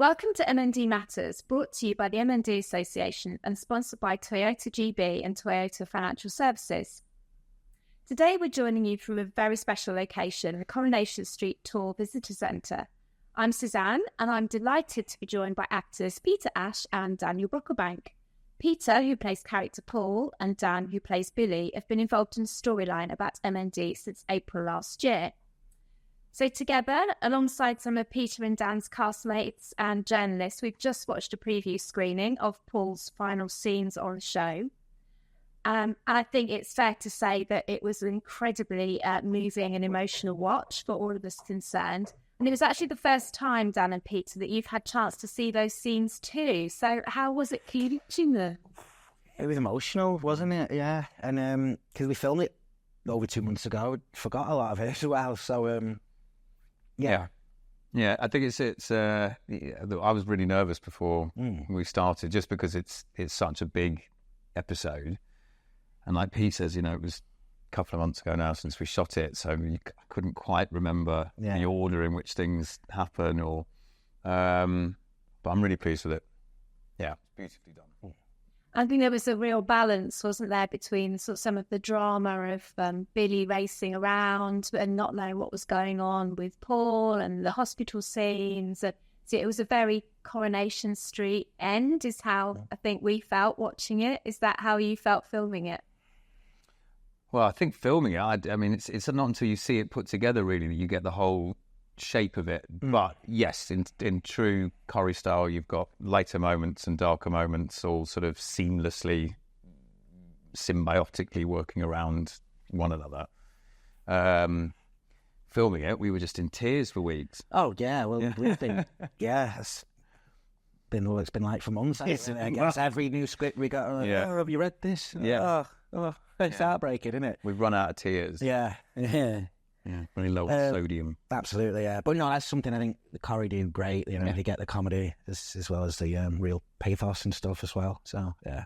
Welcome to MND Matters, brought to you by the MND Association and sponsored by Toyota GB and Toyota Financial Services. Today we're joining you from a very special location, the Coronation Street Tour Visitor Centre. I'm Suzanne and I'm delighted to be joined by actors Peter Ash and Daniel Brocklebank. Peter, who plays character Paul, and Dan, who plays Billy, have been involved in a storyline about MND since April last year. So together, alongside some of Peter and Dan's castmates and journalists, we've just watched a preview screening of Paul's final scenes on the show. And I think it's fair to say that it was an incredibly moving and emotional watch for all of us concerned. And it was actually the first time, Dan and Peter, that you've had a chance to see those scenes too. So how was it for you watching them? It was emotional, wasn't it? Yeah. And because we filmed it over 2 months ago, forgot a lot of it as well. So, yeah, I think it's. I was really nervous before we started, just because it's such a big episode, and like Pete says, it was a couple of months ago now since we shot it, so I couldn't quite remember the order in which things happen, but I'm really pleased with it. Yeah, it's beautifully done. I think there was a real balance, wasn't there, between sort of some of the drama of Billy racing around and not knowing what was going on with Paul and the hospital scenes. So it was a very Coronation Street end, is how I think we felt watching it. Is that how you felt filming it? Well, I think filming it, I mean, it's not until you see it put together, really, that you get the whole shape of it. But yes, in true Corrie style, you've got lighter moments and darker moments all sort of seamlessly, symbiotically working around one another. Filming it, we were just in tears for weeks. Oh yeah, well we've been it's been what it's been like for months, isn't it? I guess every new script we got, oh, have you read this? It's heartbreaking, isn't it? We've run out of tears. Yeah. Really low sodium. Absolutely, yeah. But no, that's something I think the Corrie do great. They get the comedy as well as the real pathos and stuff as well. So, yeah.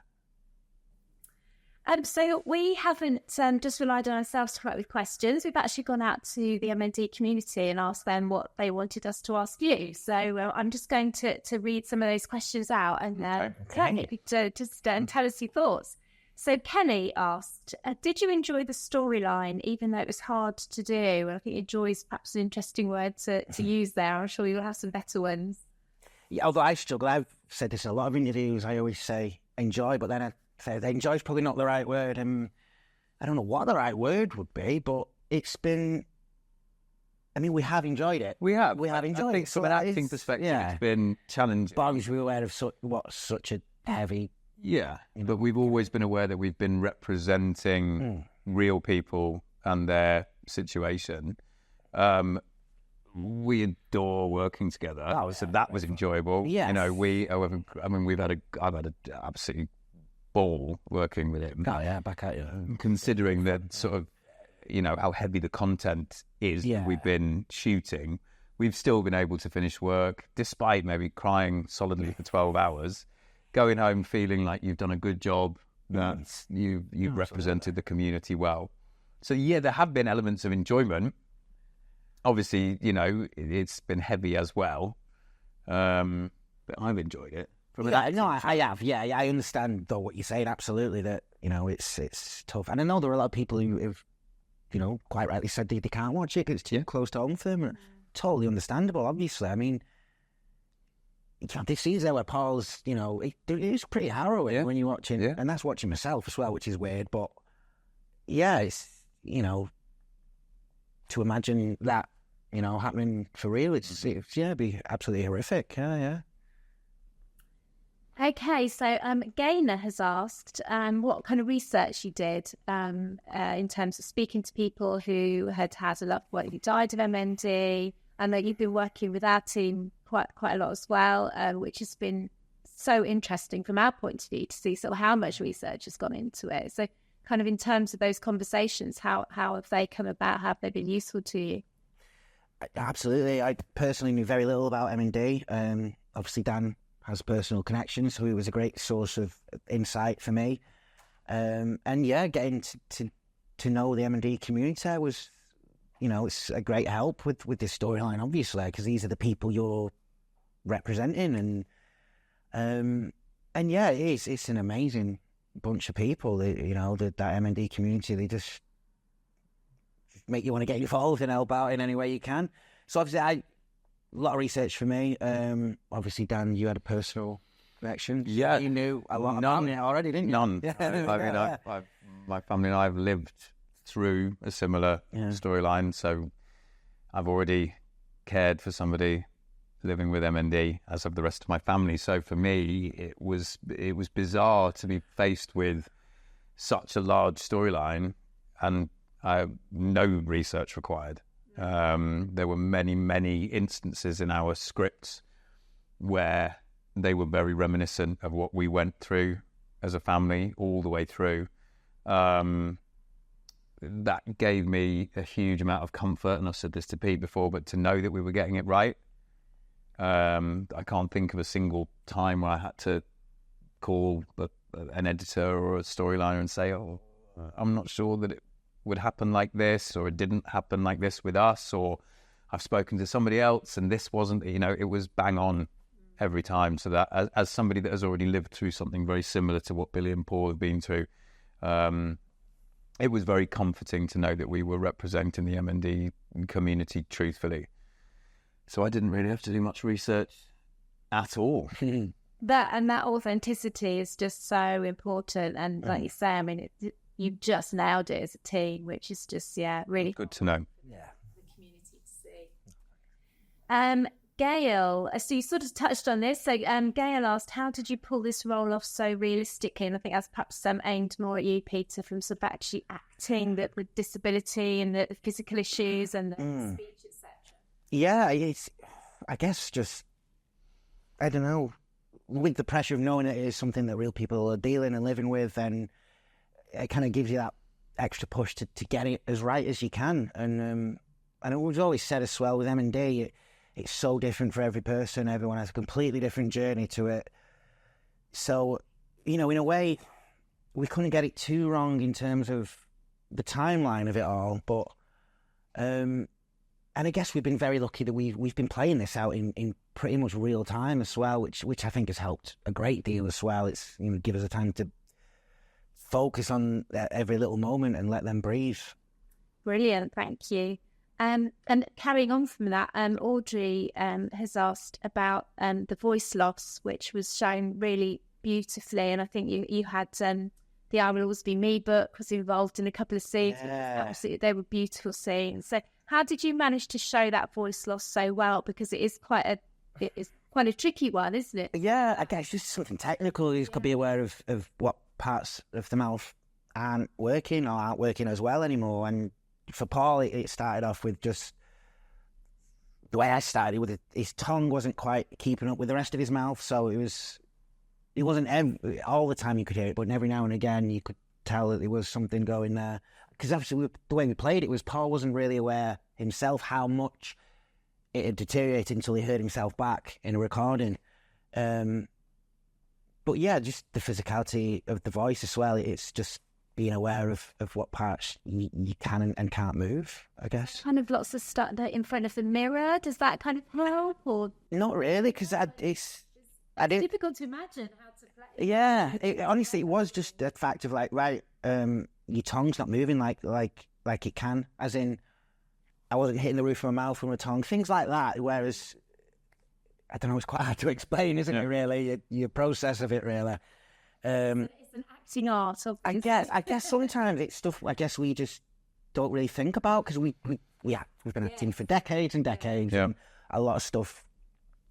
So we haven't just relied on ourselves to come up with questions. We've actually gone out to the MND community and asked them what they wanted us to ask you. So I'm just going to read some of those questions out and just tell us your thoughts. So Kelly asked, did you enjoy the storyline, even though it was hard to do? I think enjoy is perhaps an interesting word to use there. I'm sure you'll have some better ones. Yeah, although I struggle, I've said this in a lot of interviews, I always say enjoy, but then I say enjoy is probably not the right word. I don't know what the right word would be, but it's been... I mean, we have enjoyed it. We have enjoyed it. From an acting perspective, it's been challenging. But obviously we're aware of such a heavy... Yeah, but we've always been aware that we've been representing real people and their situation. We adore working together, so that was enjoyable. Yes. I've had an absolute ball working with him. Oh yeah, back at you. Considering that sort of, how heavy the content is that we've been shooting, we've still been able to finish work despite maybe crying solidly for 12 hours. Going home feeling like you've done a good job, that you've represented the community well. So yeah, there have been elements of enjoyment. Obviously, it's been heavy as well, but I've enjoyed it. I have. Yeah, I understand though what you're saying. Absolutely, that it's tough, and I know there are a lot of people who have, quite rightly said they can't watch it because it's too close to home for them. Totally understandable. Obviously, I mean. This scenes there where Paul's, it is pretty harrowing when you're watching, and that's watching myself as well, which is weird. But yeah, it's to imagine that happening for real, it'd be absolutely horrific. Yeah. Okay, so Gaynor has asked what kind of research you did in terms of speaking to people who had a loved one who died of MND. I know you've been working with our team quite a lot as well, which has been so interesting from our point of view to see sort of how much research has gone into it. So kind of in terms of those conversations, how have they come about? How have they been useful to you? Absolutely. I personally knew very little about MND. Obviously, Dan has personal connections, so he was a great source of insight for me. And yeah, getting to know the MND community was... it's a great help with this storyline, obviously, because these are the people you're representing, and yeah, it's an amazing bunch of people. That MND community, they just make you want to get involved and help out in any way you can. So obviously, a lot of research for me. Obviously, Dan, you had a personal connection. Yeah, you knew a lot about it already, didn't you? None. My family and I have lived through a similar storyline, so I've already cared for somebody living with MND, as of the rest of my family. So for me, it was bizarre to be faced with such a large storyline and no research required. There were many instances in our scripts where they were very reminiscent of what we went through as a family all the way through. That gave me a huge amount of comfort, and I've said this to Pete before, but to know that we were getting it right. I can't think of a single time where I had to call an editor or a storyliner and say, "Oh, I'm not sure that it would happen like this, or it didn't happen like this with us, or I've spoken to somebody else and this wasn't," it was bang on every time. So that as somebody that has already lived through something very similar to what Billy and Paul have been through, it was very comforting to know that we were representing the MND community truthfully. So I didn't really have to do much research at all. That authenticity is just so important, and like you say, I mean, you've just nailed it as a team, which is just really good to know. Yeah, the community to see. Gail, so you sort of touched on this. So Gail asked, how did you pull this role off so realistically? And I think that's perhaps aimed more at you, Peter, from sort of actually acting that with disability and the physical issues and the speech, etc. Yeah, it's, I guess, just, I don't know, with the pressure of knowing it is something that real people are dealing and living with, and it kind of gives you that extra push to get it as right as you can. And it was always said as well with M&D, it's so different for every person. Everyone has a completely different journey to it. So, in a way, we couldn't get it too wrong in terms of the timeline of it all. But, and I guess we've been very lucky that we've been playing this out in pretty much real time as well, which I think has helped a great deal as well. It's give us a time to focus on every little moment and let them breathe. Brilliant, thank you. And carrying on from that, Audrey has asked about the voice loss, which was shown really beautifully. And I think you had the I Will Always Be Me book was involved in a couple of scenes. Yeah. Absolutely, they were beautiful scenes. So how did you manage to show that voice loss so well? Because it is quite a tricky one, isn't it? Yeah, I guess just something technical. You could be aware of what parts of the mouth aren't working or aren't working as well anymore. And for Paul, it started off with just the way I started with it. His tongue wasn't quite keeping up with the rest of his mouth, so it wasn't all the time you could hear it, but every now and again you could tell that there was something going there. Because obviously the way we played it was Paul wasn't really aware himself how much it had deteriorated until he heard himself back in a recording. But yeah, just the physicality of the voice as well. It's just being aware of what parts you can and can't move, I guess. Kind of lots of stuff in front of the mirror. Does that kind of help? Or not really, because it's difficult to imagine how to play. Yeah, honestly, it was just the fact of your tongue's not moving like it can. As in, I wasn't hitting the roof of my mouth with my tongue, things like that. Whereas, I don't know, it's quite hard to explain, isn't it? Really, your process of it, really. It's an acting art. I guess sometimes it's stuff. I guess we just don't really think about because we've been acting for decades and decades. Yeah. And a lot of stuff,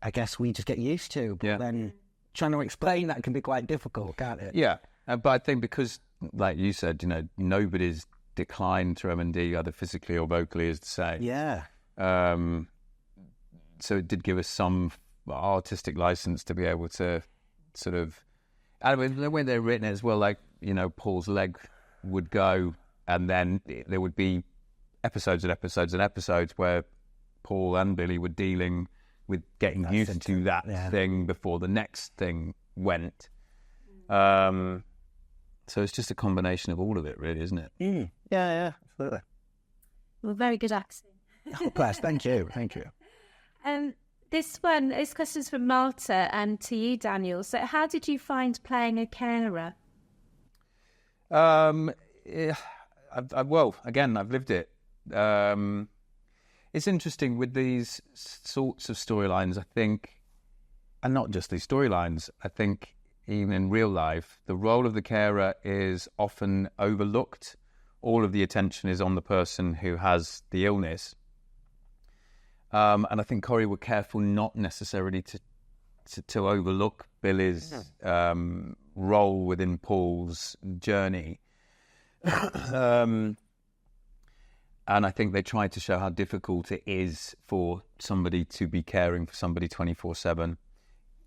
I guess we just get used to. But then trying to explain that can be quite difficult, can't it? Yeah, but I think because, like you said, nobody's declined through MND either physically or vocally, as to say. Yeah. So it did give us some artistic license to be able to sort of. And the way they're written as well, Paul's leg would go, and then there would be episodes and episodes and episodes where Paul and Billy were dealing with getting used to that thing before the next thing went. So it's just a combination of all of it, really, isn't it? Yeah, absolutely. Well, very good acting. Oh, bless. Thank you. This question's from Marta and to you, Daniel. So how did you find playing a carer? Well, again, I've lived it. It's interesting with these sorts of storylines, I think, and not just these storylines, I think even in real life, the role of the carer is often overlooked. All of the attention is on the person who has the illness. And I think Corrie were careful not necessarily to overlook Billy's role within Paul's journey. And I think they tried to show how difficult it is for somebody to be caring for somebody 24/7,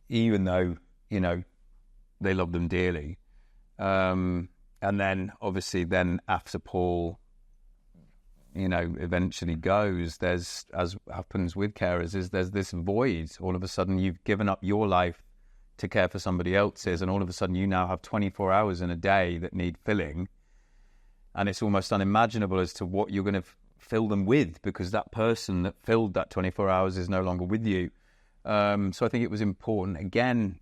even though, they love them dearly. And then, obviously, after Paul, eventually goes, there's, as happens with carers, there's this void. All of a sudden, you've given up your life to care for somebody else's, and all of a sudden, you now have 24 hours in a day that need filling. And it's almost unimaginable as to what you're going to fill them with, because that person that filled that 24 hours is no longer with you. So I think it was important. Again,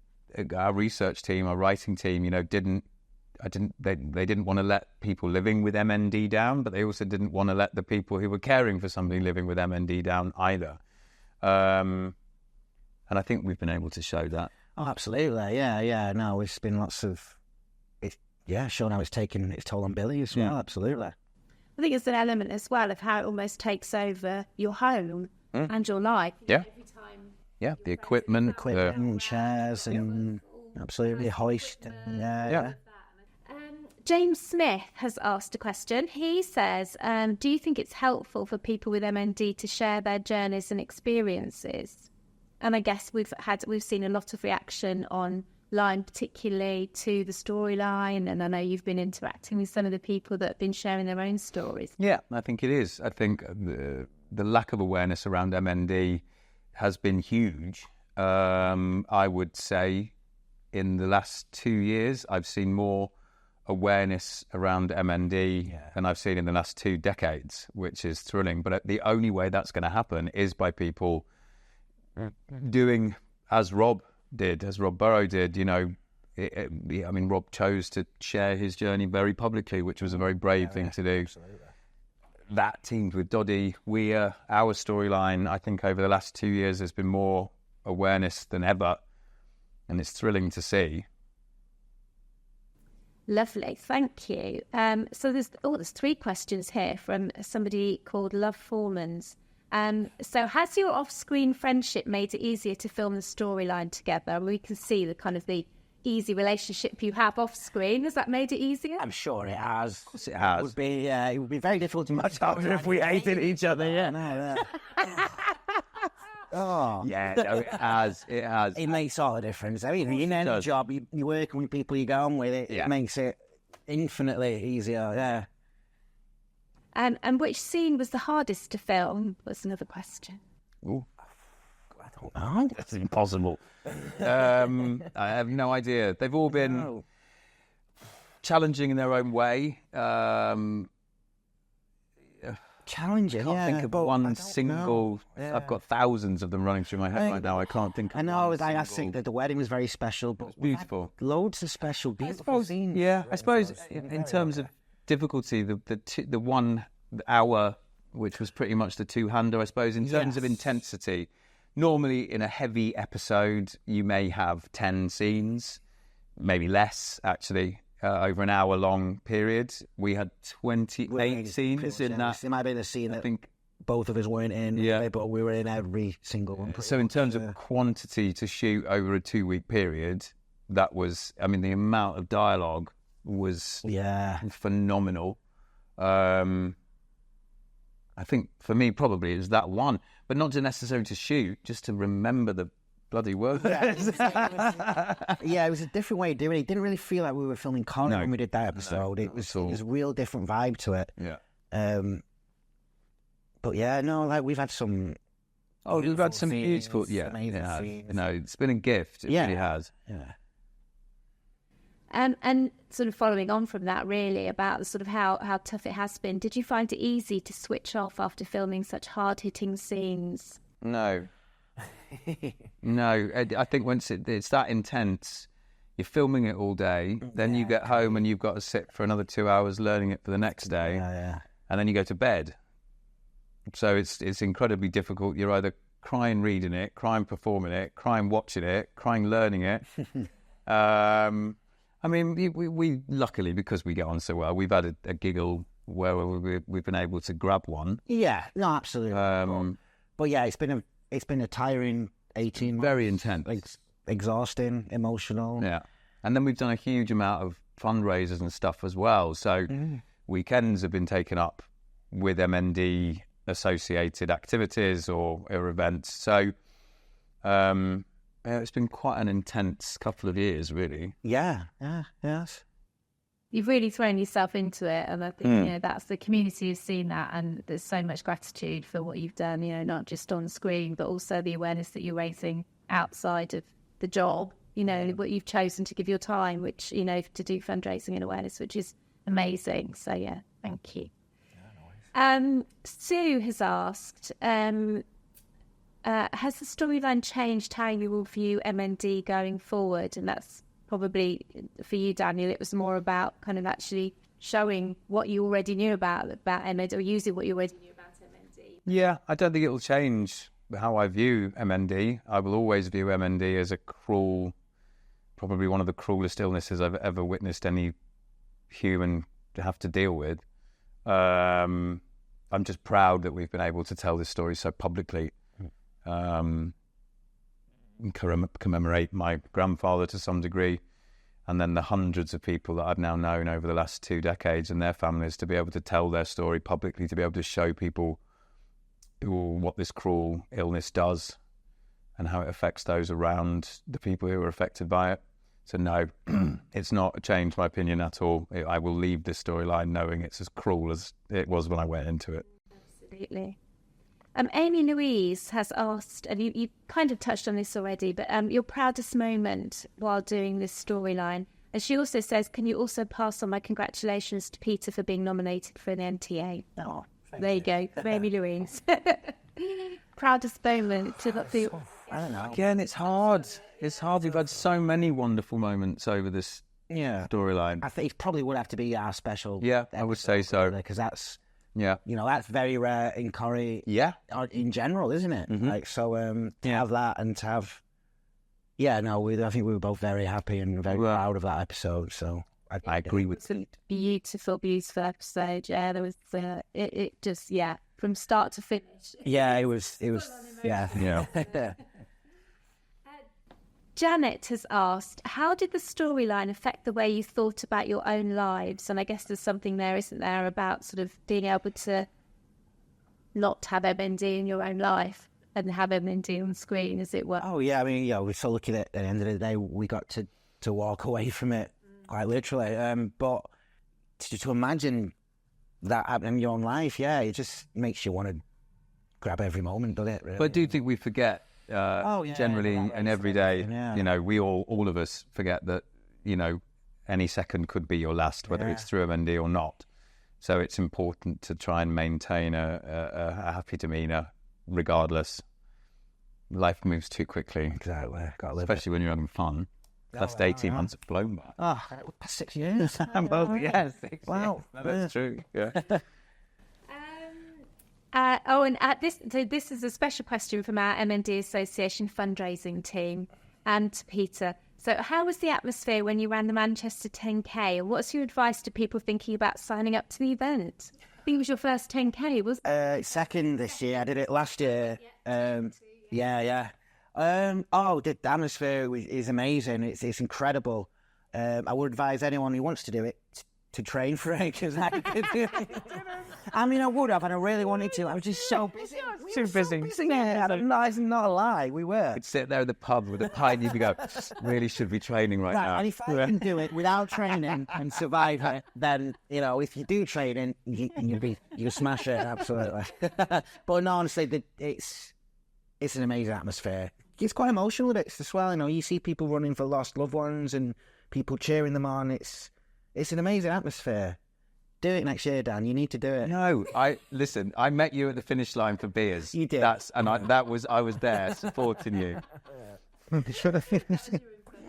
our research team, our writing team, they didn't want to let people living with MND down, but they also didn't want to let the people who were caring for somebody living with MND down either. And I think we've been able to show that. Oh, absolutely. Yeah. No, it's been lots of... showing how it's taken its toll on Billy as well, absolutely. I think it's an element as well of how it almost takes over your home and your life. Yeah. Every time. Yeah, the equipment, chairs, and absolutely hoist. Yeah. James Smith has asked a question. He says, do you think it's helpful for people with MND to share their journeys and experiences? And I guess we've seen a lot of reaction online, particularly to the storyline, and I know you've been interacting with some of the people that have been sharing their own stories. Yeah, I think it is. I think the lack of awareness around MND has been huge. I would say in the last 2 years, I've seen more awareness around MND than I've seen in the last 2 decades, which is thrilling. But the only way that's going to happen is by people doing as Rob Burrow did. Rob chose to share his journey very publicly, which was a very brave thing to do. Absolutely. That teamed with Doddy Weir, our storyline, I think over the last 2 years there's been more awareness than ever, and it's thrilling to see. Lovely, thank you. So there's 3 questions here from somebody called Love Formans. So has your off-screen friendship made it easier to film the storyline together? We can see the easy relationship you have off-screen. Has that made it easier? I'm sure it has. Of course it has. It would be very difficult to match up if we hated each other. Yeah, no. Oh. Yeah, no, it has. It makes all the difference. I mean, in any job, you're working with people you go on with, it makes it infinitely easier, yeah. And which scene was the hardest to film was another question. Ooh. I don't know. That's impossible. I have no idea. They've all been challenging in their own way. Challenging, I can't think of one single... I've got thousands of them running through my head right now. I can't think of I think that the wedding was very special, but beautiful. Loads of special, beautiful scenes. Yeah, I suppose in terms of difficulty, the 1 hour, which was pretty much the 2-hander, I suppose, in terms of intensity. Normally, in a heavy episode, you may have 10 scenes, maybe less, actually, over an hour-long period. We had 28 scenes in that. It might be the scene I think both of us weren't in, but we were in every single one. So in terms of quantity to shoot over a 2-week period, that was, the amount of dialogue was phenomenal. I think for me, probably, it was that one. But not necessarily to shoot, just to remember the bloody words. Yeah, it was a different way of doing it. It didn't really feel like we were filming Corrie when we did that episode. No, it was a real different vibe to it. Yeah. But yeah, no, like we've had some... Oh, we've had some beautiful... Yeah, it has. No, it's been a gift. It really has. Yeah. And sort of following on from that, really, about sort of how tough it has been, did you find it easy to switch off after filming such hard-hitting scenes? No. No, I think once it's that intense, you're filming it all day, then you get home and you've got to sit for another 2 hours learning it for the next day, and then you go to bed. So it's incredibly difficult. You're either crying reading it, crying performing it, crying watching it, crying learning it. I mean, we luckily, because we get on so well, we've had a giggle where we've been able to grab one. Yeah, no, absolutely. But yeah, it's been a tiring 18 months. Very intense. Exhausting, emotional. Yeah. And then we've done a huge amount of fundraisers and stuff as well. So weekends have been taken up with MND associated activities or events. So it's been quite an intense couple of years, really. Yes. You've really thrown yourself into it, and I think that's the community has seen that, and there's so much gratitude for what you've done. Not just on screen, but also the awareness that you're raising outside of the job. What you've chosen to give your time, which to do fundraising and awareness, which is amazing. So yeah, thank you. Sue has asked, has the storyline changed how you will view MND going forward? And that's probably for you, Daniel. It was more about kind of actually showing what you already knew about MND, or using what you already knew about MND. Yeah, I don't think it will change how I view MND. I will always view MND as a cruel, probably one of the cruelest illnesses I've ever witnessed any human have to deal with. I'm just proud that we've been able to tell this story so publicly, commemorate my grandfather to some degree, and then the hundreds of people that I've now known over the last 2 decades and their families, to be able to tell their story publicly, to be able to show people what this cruel illness does and how it affects those around the people who are affected by it. So no, it's not changed my opinion at all. I will leave this storyline knowing it's as cruel as it was when I went into it. Absolutely. Amy Louise has asked, and you kind of touched on this already, but your proudest moment while doing this storyline. And she also says, can you also pass on my congratulations to Peter for being nominated for an NTA? Oh, there you go, from Amy Louise. Proudest moment to not feel... I don't know. Again, it's hard. It's hard. We've had so many wonderful moments over this storyline. I think it probably would have to be our special. Yeah, I would say so. Because that's, yeah, that's very rare in Corrie. Yeah. In general, isn't it? Mm-hmm. To have that and to have... I think we were both very happy and very proud of that episode. So I agree with you. Beautiful, beautiful episode. Yeah, there was it just from start to finish. Yeah, it was. Yeah. Janet has asked, how did the storyline affect the way you thought about your own lives? And I guess there's something there, isn't there, about sort of being able to not have MND in your own life and have MND on screen, as it were. Oh, yeah. I mean, we're so lucky that at the end of the day, we got to walk away from it, quite literally. But to imagine that happening in your own life, it just makes you want to grab every moment, doesn't it? Really? But I do think we forget, generally and every day, we all of us forget that, any second could be your last, whether it's through MND or not. So it's important to try and maintain a happy demeanour regardless. Life moves too quickly. Exactly. Got to live especially when you're having fun. Last 18 months have blown by. Past 6 years. 6 Wow. No, that's true. Yeah. This is a special question from our MND Association fundraising team and to Peter. So how was the atmosphere when you ran the Manchester 10K? And what's your advice to people thinking about signing up to the event? I think it was your first 10K, wasn't it? Second this year. I did it last year. The atmosphere is amazing. It's incredible. I would advise anyone who wants to do it to train for it, because I would have, and I really wanted to. I was just so busy. Too busy. That's not a lie. We were. You'd sit there in the pub with a pint, you'd go, really should be training right now. And if I can do it without training and survive it, then, if you do training, you'll smash it, absolutely. But no, honestly, it's an amazing atmosphere. It's quite emotional bits as well. You see people running for lost loved ones and people cheering them on. It's an amazing atmosphere. Do it next year, Dan. You need to do it. No, listen. I met you at the finish line for beers. You did. I was there supporting you.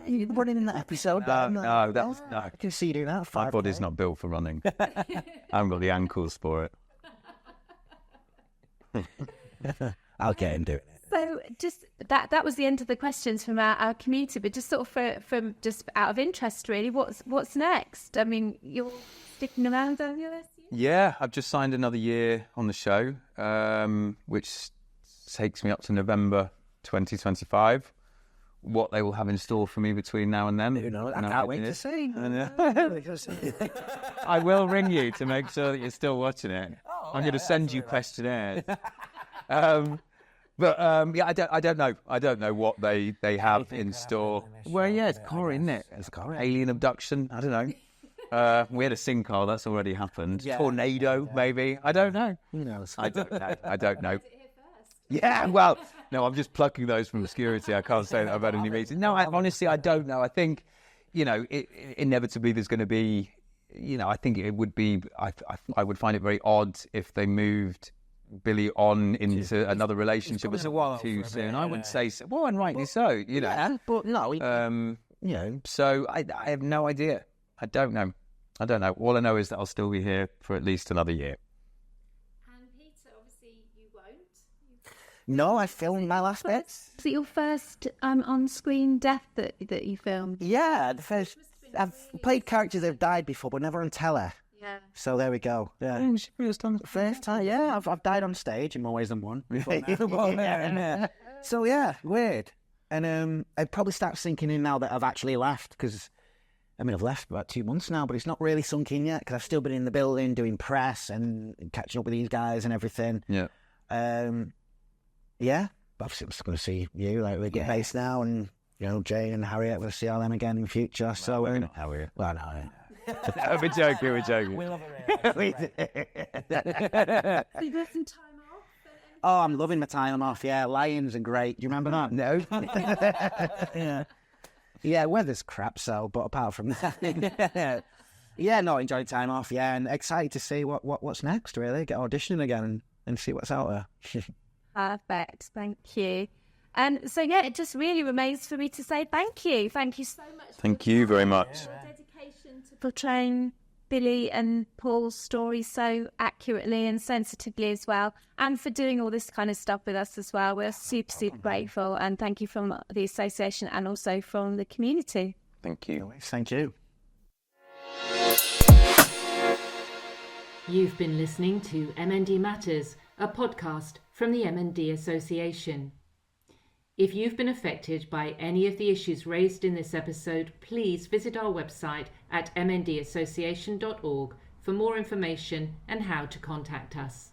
You running in that episode? No. I can see you doing that. My body's not built for running. I haven't got the ankles for it. I'll get him doing it. So just that was the end of the questions from our community, but just sort of from just out of interest, really, what's next? I mean, you're sticking around, aren't you? Yeah, I've just signed another year on the show, which takes me up to November 2025. What they will have in store for me between now and then. Who knows? I can't wait to see. I will ring you to make sure that you're still watching it. I'm going to send you questionnaires. But I don't know. I don't know what they have in store. Well, yeah, it's Corrie, isn't it? It's Corrie. Alien abduction. I don't know. We had a sinkhole. That's already happened. Yeah. Tornado, maybe. I don't know. Who knows? I don't know. Yeah, well, no, I'm just plucking those from obscurity. I can't say that I've had any meetings. No, honestly, I don't know. I think, inevitably there's going to be, I think it would be, I would find it very odd if they moved Billy on into another relationship too soon. I would say so. Well, and rightly so, Yeah, but no. So I have no idea. I don't know. All I know is that I'll still be here for at least another year. And Peter, obviously you won't. No, I filmed my last bits. Was it your first on-screen death that you filmed? Yeah, the first. I've played characters that have died before, but never on telly. Yeah. So there we go. Yeah. First time. Yeah, I've died on stage in more ways than one. So yeah, weird. And I'd probably start sinking in now that I've actually left, because I've left about 2 months now, but it's not really sunk in yet because I've still been in the building doing press and catching up with these guys and everything. Yeah. Yeah. But obviously I'm still going to see you, like we get based now, and Jane and Harriet, we'll see all them again in the future. Well, so Harriet. Well, no. We're joking. We love her. So you got some time off? Oh, I'm loving my time off. Yeah, Lions are great. Do you remember that? No. Yeah, weather's crap. So, but apart from that, yeah, no, enjoying time off. Yeah, and excited to see what's next. Really, get auditioning again and see what's out there. Perfect. Thank you. And so yeah, it just really remains for me to say thank you. Thank you so much. Thank you very much. Your dedication to portraying Billy and Paul's story so accurately and sensitively as well, and for doing all this kind of stuff with us as well. We're super, super grateful, and thank you from the association and also from the community. Thank you. Thank you. You've been listening to MND Matters, a podcast from the MND Association. If you've been affected by any of the issues raised in this episode, please visit our website at mndassociation.org for more information and how to contact us.